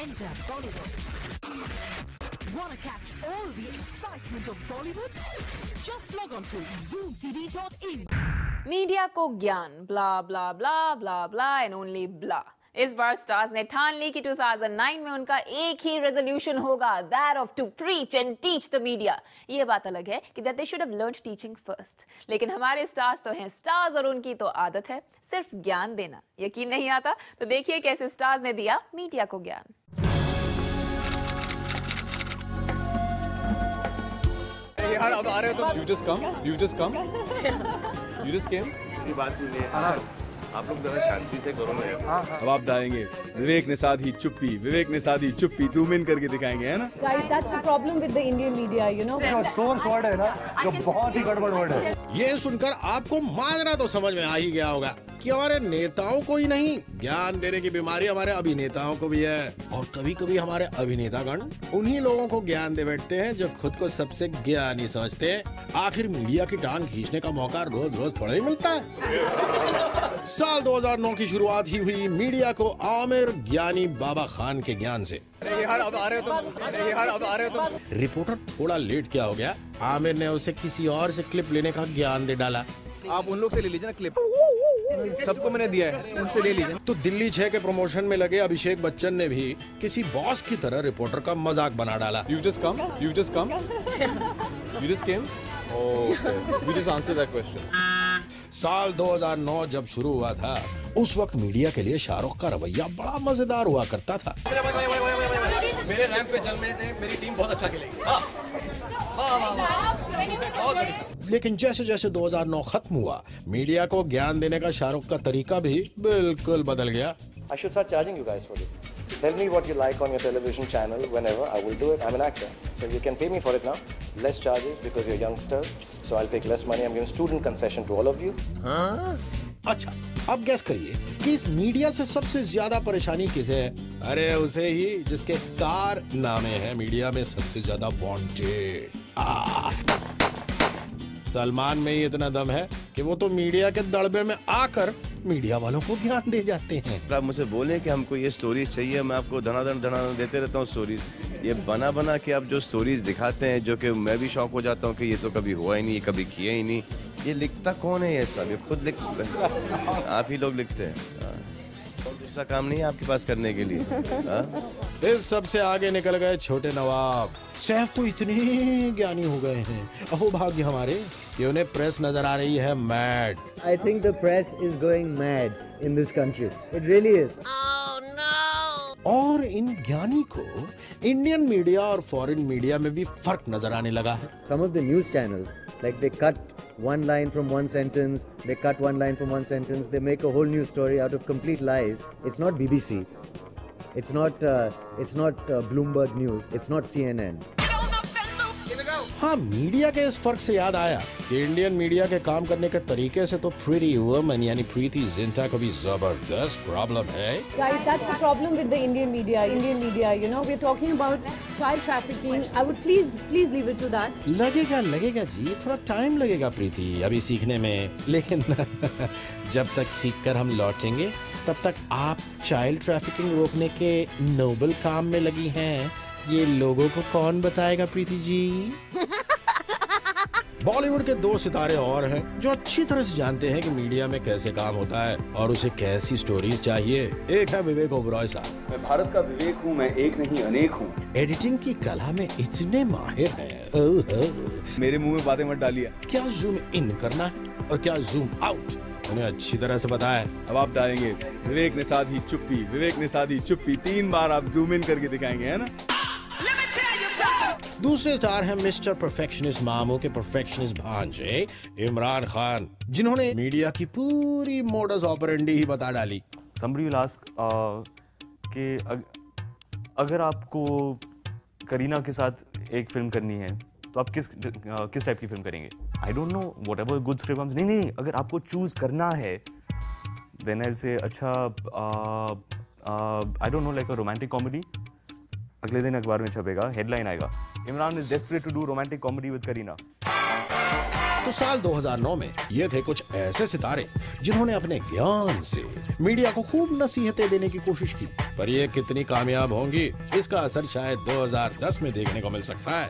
Enter Bollywood. Wanna catch all the excitement of Bollywood? Just log on to zoomtv.in. Media को ज्ञान ब्ला ब्ला ब्ला ब्ला blah and only ब्ला। इस बार stars ने ठान ली कि 2009 में उनका एक ही रेजोल्यूशन होगा, that of to preach and teach the media. ये बात अलग है कि that they should have learned teaching first, लेकिन हमारे स्टार्स तो हैं स्टार्स और उनकी तो आदत है सिर्फ ज्ञान देना। यकीन नहीं आता तो देखिए कैसे स्टार्स ने दिया मीडिया को ज्ञान। यार अब आ रहे हो तो you just come you just came। मेरी बात सुनिए, आप लोग जरा शांति से करो ना। अब आप डालेंगे विवेक ने साधी चुप्पी, विवेक ने साधी चुप्पी, जूम इन करके दिखाएंगे, है ना? Guys, that's the problem with the Indian media, you know. Source word है ना, जो बहुत ही गड़बड़ वर्ड है। ये सुनकर आपको माजरा तो समझ में आ ही गया होगा कि हमारे नेताओं को ही नहीं, ज्ञान देने की बीमारी हमारे अभिनेताओं को भी है। और कभी कभी हमारे अभिनेतागण उन्हीं लोगों को ज्ञान दे बैठते हैं जो खुद को सबसे ज्ञानी समझते हैं। आखिर मीडिया की टांग खींचने का मौका रोज रोज थोड़ा ही मिलता है। साल 2009 की शुरुआत ही हुई मीडिया को आमिर ज्ञानी बाबा खान के ज्ञान से। यार अब आ रहे हो तो रिपोर्टर थोड़ा लेट क्या हो गया, आमिर ने उसे किसी और से क्लिप लेने का ज्ञान दे डाला। आप उन लोग से ले लीजिए ना क्लिप, सबको मैंने दिया है, उनसे ले लीजिए। तो दिल्ली 6 के प्रमोशन में लगे अभिषेक बच्चन ने भी किसी बॉस की तरह रिपोर्टर का मजाक बना डाला। You just come you just came okay you just answer that question। साल 2009 जब शुरू हुआ था, उस वक्त मीडिया के लिए शाहरुख का रवैया बड़ा मजेदार हुआ करता था। मेरे रैंप पे चलने से मेरी टीम बहुत अच्छा खेलेगी। लेकिन जैसे जैसे 2009 खत्म हुआ, मीडिया को ज्ञान देने का शाहरुख का तरीका भी बिल्कुल बदल गया। I should start charging you guys for this. Tell me what you like on your television channel whenever. I will do it. I'm an actor. So you can pay me for it now. Less charges because you're youngsters. So I'll take less money. I'm giving student concession to all of you. अच्छा, अब gas करिए कि इस media से सबसे ज्यादा परेशानी किसे है? अरे उसे ही जिसके कार नामे है मीडिया में सबसे ज्यादा वांटेड। सलमान में ही इतना दम है कि वो तो मीडिया के दड़बे में आकर मीडिया वालों को ज्ञान दे जाते हैं। आप मुझसे बोले कि हमको ये स्टोरीज चाहिए, मैं आपको धनाधन देते रहता हूँ स्टोरीज। ये बना के आप जो स्टोरीज दिखाते हैं, जो कि मैं भी शौक हो जाता हूँ कि ये तो कभी हुआ ही नहीं, कभी किया ही नहीं। ये लिखता कौन है? ये सब ये खुद आप ही लोग लिखते हैं। दूसरा काम नहीं है आपके पास करने के लिए। इस सबसे आगे निकल गए छोटे नवाब। सैफ तो इतने ज्ञानी हो गए हैं, अहो भाग्य हमारे कि उन्हें प्रेस नजर आ रही है mad. I think the press is going mad in this country. It really is. और इन ज्ञानी को इंडियन मीडिया और फॉरेन मीडिया में भी फर्क नजर आने लगा है। Some of the news channels, like they cut one line from one sentence, they cut one line from one sentence, they make a whole news story out of complete lies. It's not BBC. It's not Bloomberg News. It's not CNN. हाँ, media के इस फर्क से याद आया कि Indian media के काम करने के तरीके से तो प्रीति वुमन यानी प्रीति जिंटा को भी जबरदस्त प्रॉब्लम है। Guys, that's the problem with the Indian media. You know, we're talking about child trafficking. I would please leave it to that. लगेगा जी, थोड़ा टाइम लगेगा प्रीति अभी सीखने में, लेकिन जब तक सीखकर हम लौटेंगे तब तक आप चाइल्ड ट्रैफिकिंग रोकने के नोबल काम में लगी हैं। ये लोगों को कौन बताएगा प्रीति जी? बॉलीवुड के 2 सितारे और हैं जो अच्छी तरह से जानते हैं कि मीडिया में कैसे काम होता है और उसे कैसी स्टोरीज चाहिए। एक है विवेक ओबरॉय साहब। मैं भारत का विवेक हूँ, मैं एक नहीं अनेक हूँ। एडिटिंग की कला में इतने माहिर हैं। मेरे मुंह में बातें मत डालिए। क्या जूम इन करना है और क्या जूम आउट, उन्हें अच्छी तरह से पता है। अब आप डालेंगे विवेक ने साधी चुप्पी, विवेक ने साधी चुप्पी, 3 बार आप जूम इन करके दिखाएंगे, है ना? दूसरे स्टार हैं मिस्टर परफेक्शनिस्ट मामू के परफेक्शनिस्ट भांजे इमरान खान, जिन्होंने मीडिया की पूरी मोडस ऑपरेंडी ही बता डाली। Somebody will ask कि अगर आपको करीना के साथ एक फिल्म करनी है तो आप किस टाइप की फिल्म करेंगे? I don't know, whatever good script comes। नहीं, अगर आपको चूज करना है then I'll say अच्छा I don't know, like a romantic comedy। अगले दिन अखबार में छपेगा, हेडलाइन आएगा, Imran is desperate to do romantic comedy with Kareena. तो साल 2009 में ये थे कुछ ऐसे सितारे जिन्होंने अपने ज्ञान से मीडिया को खूब नसीहतें देने की कोशिश की, पर ये कितनी कामयाब होंगी इसका असर शायद 2010 में देखने को मिल सकता है।